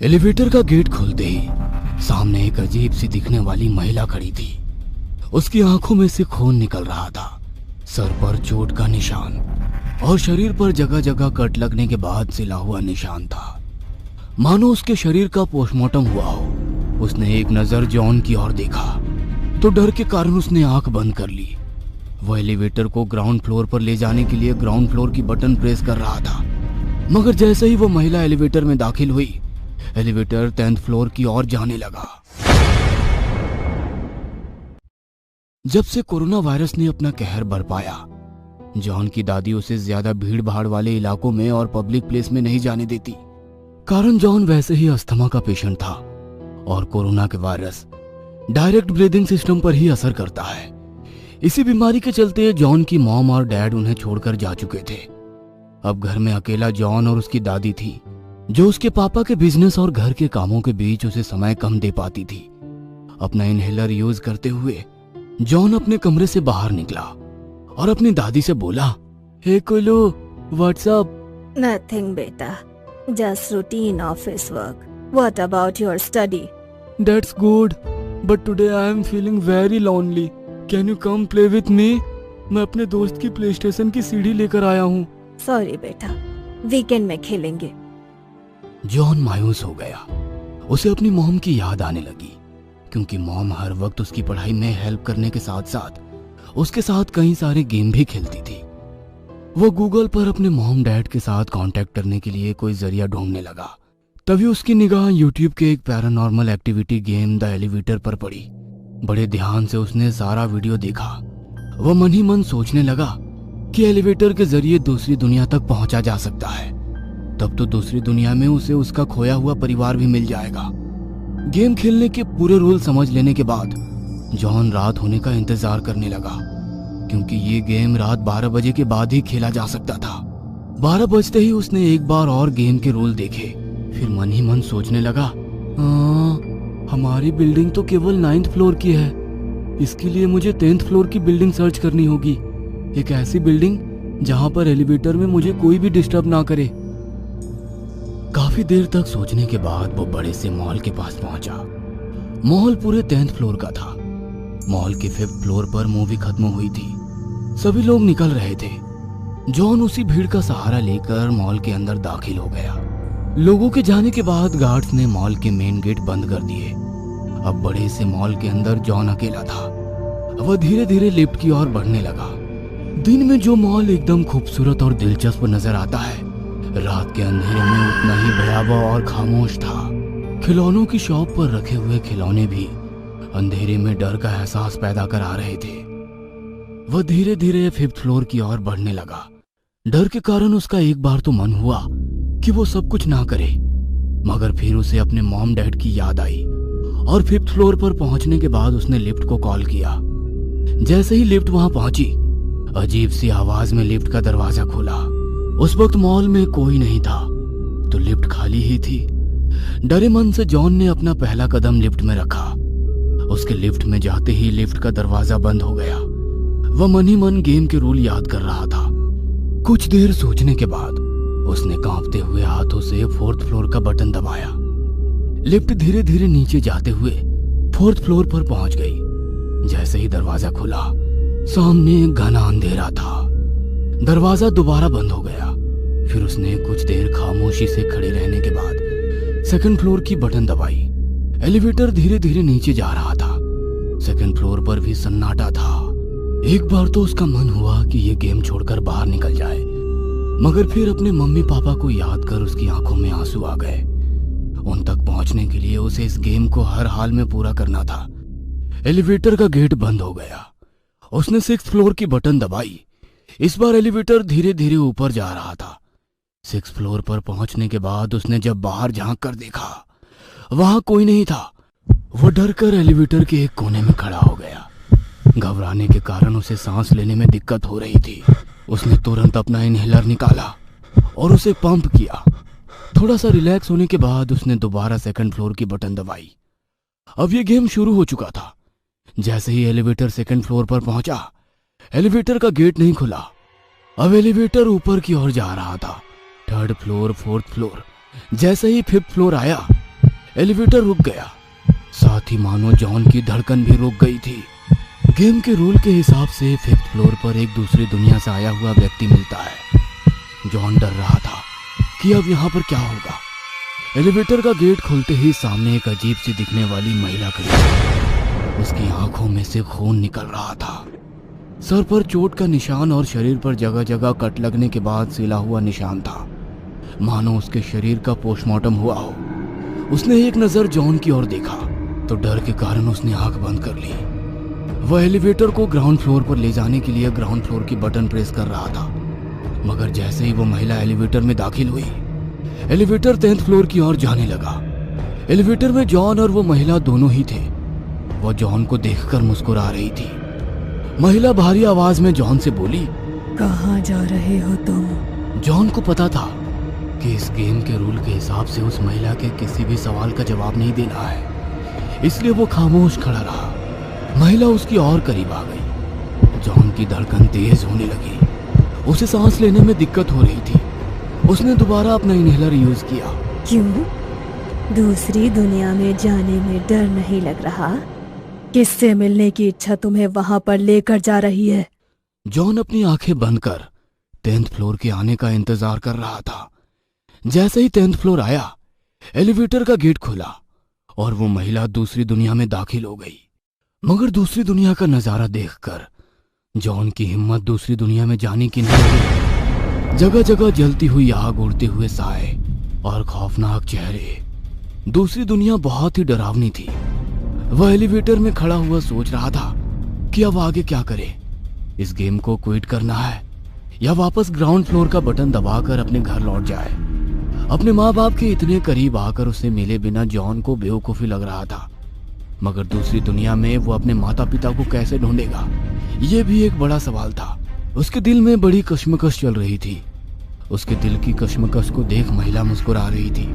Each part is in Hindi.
एलिवेटर का गेट खुलते ही सामने एक अजीब सी दिखने वाली महिला खड़ी थी। उसकी आंखों में से खून निकल रहा था, सर पर चोट का निशान और शरीर पर जगह जगह कट लगने के बाद सिला हुआ निशान था, मानो उसके शरीर का पोस्टमार्टम हुआ हो। उसने एक नजर जॉन की ओर देखा तो डर के कारण उसने आंख बंद कर ली। वह एलिवेटर को ग्राउंड फ्लोर पर ले जाने के लिए ग्राउंड फ्लोर की बटन प्रेस कर रहा था, मगर जैसे ही वो महिला एलिवेटर में दाखिल हुई, एलिवेटर 10th फ्लोर की ओर जाने लगा। जब से कोरोना वायरस ने अपना कहर बरपाया, जॉन की दादी उसे ज्यादा भीड़ भाड़ वाले इलाकों में और पब्लिक प्लेस में नहीं जाने देती, कारण जॉन वैसे ही अस्थमा का पेशेंट था और कोरोना के वायरस डायरेक्ट ब्रीदिंग सिस्टम पर ही असर करता है। इसी बीमारी के चलते जॉन की मॉम और डैड उन्हें छोड़कर जा चुके थे। अब घर में अकेला जॉन और उसकी दादी थी, जो उसके पापा के बिजनेस और घर के कामों के बीच उसे समय कम दे पाती थी। अपना इनहेलर यूज करते हुए जॉन अपने कमरे से बाहर निकला और अपनी दादी से बोला, हे कुलू, व्हाट्स अप? नथिंग बेटा, just routine office work. What about your study? That's good, but today I am feeling very lonely. Can you come play with me? मैं अपने दोस्त की प्ले स्टेशन की सीडी लेकर आया हूँ। सॉरी बेटा, वीकेंड में खेलेंगे। जॉन मायूस हो गया। उसे अपनी मॉम की याद आने लगी, क्योंकि मॉम हर वक्त उसकी पढ़ाई में हेल्प करने के साथ साथ उसके साथ कई सारे गेम भी खेलती थी। वो गूगल पर अपने मॉम डैड के साथ कांटेक्ट करने के लिए कोई जरिया ढूंढने लगा। तभी उसकी निगाह यूट्यूब के एक paranormal activity game the elevator पर पड़ी। बड़े ध्यान से उसने सारा वीडियो देखा। वह मन ही मन सोचने लगा कि एलिवेटर के जरिए दूसरी दुनिया तक पहुंचा जा सकता है, तब तो दूसरी दुनिया में उसे उसका खोया हुआ परिवार भी मिल जाएगा। गेम खेलने के पूरे रूल समझ लेने के बाद जॉन रात होने का इंतजार करने लगा, क्योंकि ये गेम रात 12 बजे के बाद ही खेला जा सकता था। 12 बजते ही उसने एक बार और गेम के रूल देखे, फिर मन ही मन सोचने लगा, हमारी बिल्डिंग तो केवल 9th फ्लोर की है, इसके लिए मुझे 10th फ्लोर की बिल्डिंग सर्च करनी होगी। एक ऐसी बिल्डिंग जहां पर एलिवेटर में मुझे कोई भी डिस्टर्ब ना करे। काफी देर तक सोचने के बाद वो बड़े से मॉल के पास पहुंचा। मॉल पूरे 10th फ्लोर का था। मॉल के 5th फ्लोर पर मूवी खत्म हुई थी। सभी लोग निकल रहे थे। जॉन उसी भीड़ का सहारा लेकर मॉल के अंदर दाखिल हो गया। लोगों के जाने के बाद गार्ड्स ने मॉल के मेन गेट बंद कर दिए। अब बड़े से मॉल के अंदर जॉन अकेला था। वह धीरे धीरे लिफ्ट की ओर बढ़ने लगा। दिन में जो मॉल एकदम खूबसूरत और दिलचस्प नजर आता है, रात के अंधेरे में उतना ही भयावह और खामोश था। खिलौनों की शॉप पर रखे हुए खिलौने भी अंधेरे में डर का एहसास पैदा करा रहे थे। वह धीरे धीरे 5th फ्लोर की ओर बढ़ने लगा। डर के कारण उसका एक बार तो मन हुआ कि वो सब कुछ ना करे, मगर फिर उसे अपने मॉम डैड की याद आई और 5th फ्लोर पर पहुंचने के बाद उसने लिफ्ट को कॉल किया। जैसे ही लिफ्ट वहां पहुंची, अजीब सी आवाज में लिफ्ट का दरवाजा खुला। उस वक्त मॉल में कोई नहीं था, तो लिफ्ट खाली ही थी। डरे मन से जॉन ने अपना पहला कदम लिफ्ट में रखा। उसके लिफ्ट में जाते ही लिफ्ट का दरवाजा बंद हो गया। वह मन ही मन गेम के रूल याद कर रहा था। कुछ देर सोचने के बाद उसने कांपते हुए हाथों से 4th फ्लोर का बटन दबाया। लिफ्ट धीरे धीरे नीचे जाते हुए 4th फ्लोर पर पहुंच गई। जैसे ही दरवाजा खुला, सामने घना अंधेरा था। दरवाजा दोबारा बंद हो गया। फिर उसने कुछ देर खामोशी से खड़े रहने के बाद 2nd फ्लोर की बटन दबाई। एलिवेटर धीरे धीरे नीचे जा रहा था। 2nd फ्लोर पर भी सन्नाटा था। एक बार तो उसका मन हुआ कि ये गेम छोड़कर बाहर निकल जाए, मगर फिर अपने मम्मी पापा को याद कर उसकी आंखों में आंसू आ गए। उन तक पहुंचने के लिए उसे इस गेम को हर हाल में पूरा करना था। एलिवेटर का गेट बंद हो गया। उसने 6th फ्लोर की बटन दबाई। इस बार एलिवेटर धीरे धीरे ऊपर जा रहा था। 6th फ्लोर पर पहुंचने के बाद उसने जब बाहर झांक कर देखा, वहां कोई नहीं था। वो डर कर एलिवेटर के एक कोने में खड़ा हो गया। घबराने के कारण उसे सांस लेने में दिक्कत हो रही थी। उसने तुरंत अपना इनहेलर निकाला और उसे पंप किया। थोड़ा सा रिलैक्स होने के बाद उसने दोबारा 2nd फ्लोर की बटन दबाई। अब ये गेम शुरू हो चुका था। जैसे ही एलिवेटर 2nd फ्लोर पर पहुंचा, एलिवेटर का गेट नहीं खुला। अब एलिवेटर ऊपर की ओर जा रहा था। 3rd floor, 4th floor. जैसे ही 5th फ्लोर आया, एलिवेटर रुक गया, साथ ही मानो जॉन की धड़कन भी रुक गई थी। गेम के रूल के हिसाब से 5th फ्लोर पर एक दूसरी दुनिया से आया हुआ व्यक्ति मिलता है। जॉन डर रहा था कि अब यहाँ पर क्या होगा। एलिवेटर का गेट खुलते ही सामने एक अजीब सी दिखने वाली महिला खड़ी थी। उसकी आंखों में से खून निकल रहा था। सर पर चोट का निशान और शरीर पर जगह जगह कट लगने के बाद सिला हुआ निशान था, मानो उसके शरीर का पोस्टमार्टम हुआ हो। उसने एक नजर जॉन की ओर देखा तो डर के कारण उसने आंख बंद कर ली। वह एलिवेटर को ग्राउंड फ्लोर पर ले जाने के लिए ग्राउंड फ्लोर की बटन प्रेस कर रहा था, मगर जैसे ही वो महिला एलिवेटर में दाखिल हुई, एलिवेटर 10th फ्लोर की ओर जाने लगा। एलिवेटर में जॉन और वो महिला दोनों ही थे। वो जॉन को देखकर मुस्कुरा रही थी। महिला भारी आवाज में जॉन से बोली, कहाँ जा रहे हो तुम? जॉन को पता था कि इस गेम के रूल के हिसाब से उस महिला के किसी भी सवाल का जवाब नहीं देना है, इसलिए वो खामोश खड़ा रहा। महिला उसकी और करीब आ गई। जॉन की धड़कन तेज होने लगी। उसे सांस लेने में दिक्कत हो रही थी। उसने दोबारा अपना इनहेलर यूज किया। क्यों? दूसरी दुनिया में जाने में डर नहीं लग रहा? किससे मिलने की इच्छा तुम्हें वहां पर लेकर जा रही है? जॉन अपनी आंखें बंद कर 10th फ्लोर के आने का इंतजार कर रहा था। जैसे ही 10th फ्लोर आया, एलिवेटर का गेट खुला और वो महिला दूसरी दुनिया में दाखिल हो गई। मगर दूसरी दुनिया का नजारा देखकर जॉन की हिम्मत दूसरी दुनिया में जाने की नहीं हुई। जगह जगह जलती हुई आग, उड़ते हुए साए और खौफनाक चेहरे। दूसरी दुनिया बहुत ही डरावनी थी। वह एलिवेटर में खड़ा हुआ सोच रहा था कि अब आगे क्या करे। इस गेम को क्विट करना है या वापस ग्राउंड फ्लोर का बटन दबाकर अपने घर लौट जाए। अपने माँ बाप के इतने करीब आकर उसे मिले बिना जॉन को बेवकूफी लग रहा था, मगर दूसरी दुनिया में वो अपने माता पिता को कैसे ढूंढेगा, ये भी एक बड़ा सवाल था। उसके दिल में बड़ी कश्मकश चल रही थी। उसके दिल की कश्मकश को देख महिला मुस्कुरा रही थी।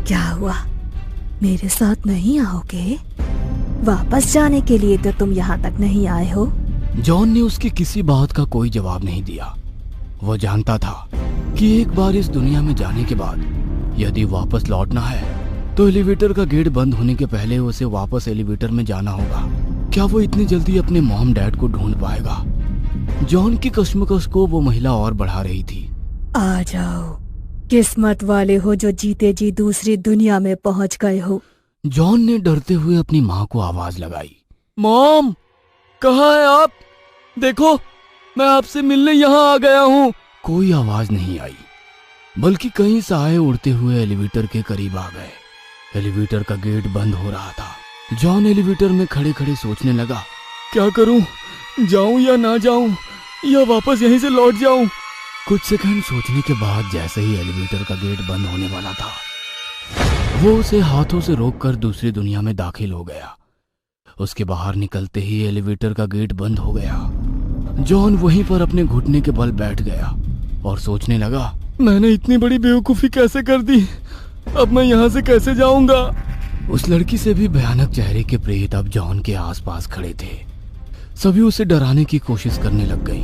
क्या हुआ? मेरे साथ नहीं आओगे? वापस जाने के लिए तो तुम यहाँ तक नहीं आए हो। जॉन ने उसकी किसी बात का कोई जवाब नहीं दिया। वह जानता था कि एक बार इस दुनिया में जाने के बाद यदि वापस लौटना है तो एलिवेटर का गेट बंद होने के पहले उसे वापस एलिवेटर में जाना होगा। क्या वो इतनी जल्दी अपने मॉम डैड को ढूंढ पाएगा? जॉन की कश्मकश को वो महिला और बढ़ा रही थी। आ जाओ, किस्मत वाले हो जो जीते जी दूसरी दुनिया में पहुंच गए हो। जॉन ने डरते हुए अपनी माँ को आवाज लगाई। मॉम, कहाँ है आप? देखो, मैं आपसे मिलने यहाँ आ गया हूँ। कोई आवाज नहीं आई, बल्कि कई साए उड़ते हुए एलिवेटर के करीब आ गए। एलिवेटर का गेट बंद हो रहा था। जॉन एलिवेटर में खड़े खड़े सोचने लगा, क्या करूं? जाऊं या ना जाऊं, या वापस यहीं से लौट जाऊं? कुछ सेकंड सोचने के बाद जैसे ही एलिवेटर का गेट बंद होने वाला था, वो उसे हाथों से रोककर दूसरी दुनिया में दाखिल हो गया। उसके बाहर निकलते ही एलिवेटर का गेट बंद हो गया। जॉन वहीं पर अपने घुटने के बल बैठ गया और सोचने लगा, मैंने इतनी बड़ी बेवकूफी कैसे कर दी? अब मैं यहाँ से कैसे जाऊंगा? उस लड़की से भी भयानक चेहरे के प्रेत अब जॉन के आसपास खड़े थे। सभी उसे डराने की कोशिश करने लग गई।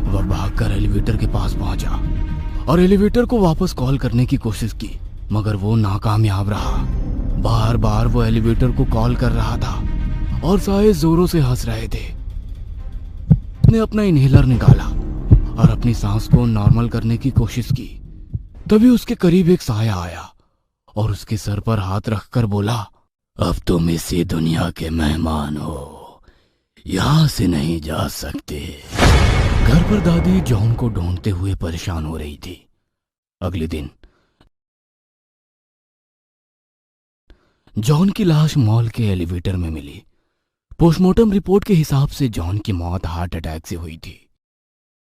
वह भागकर एलिवेटर के पास पहुंचा और एलिवेटर को वापस कॉल करने की कोशिश की, मगर वो नाकामयाब रहा। बार बार वो एलिवेटर को कॉल कर रहा था और साए जोरों से हंस रहे थे। उसने अपना इनहेलर निकाला और अपनी सांस को नॉर्मल करने की कोशिश की। तभी उसके करीब एक साया आया और उसके सर पर हाथ रखकर बोला, अब तुम इसी दुनिया के मेहमान हो, यहां से नहीं जा सकते। घर पर दादी जॉन को ढूंढते हुए परेशान हो रही थी। अगले दिन जॉन की लाश मॉल के एलिवेटर में मिली। पोस्टमार्टम रिपोर्ट के हिसाब से जॉन की मौत हार्ट अटैक से हुई थी।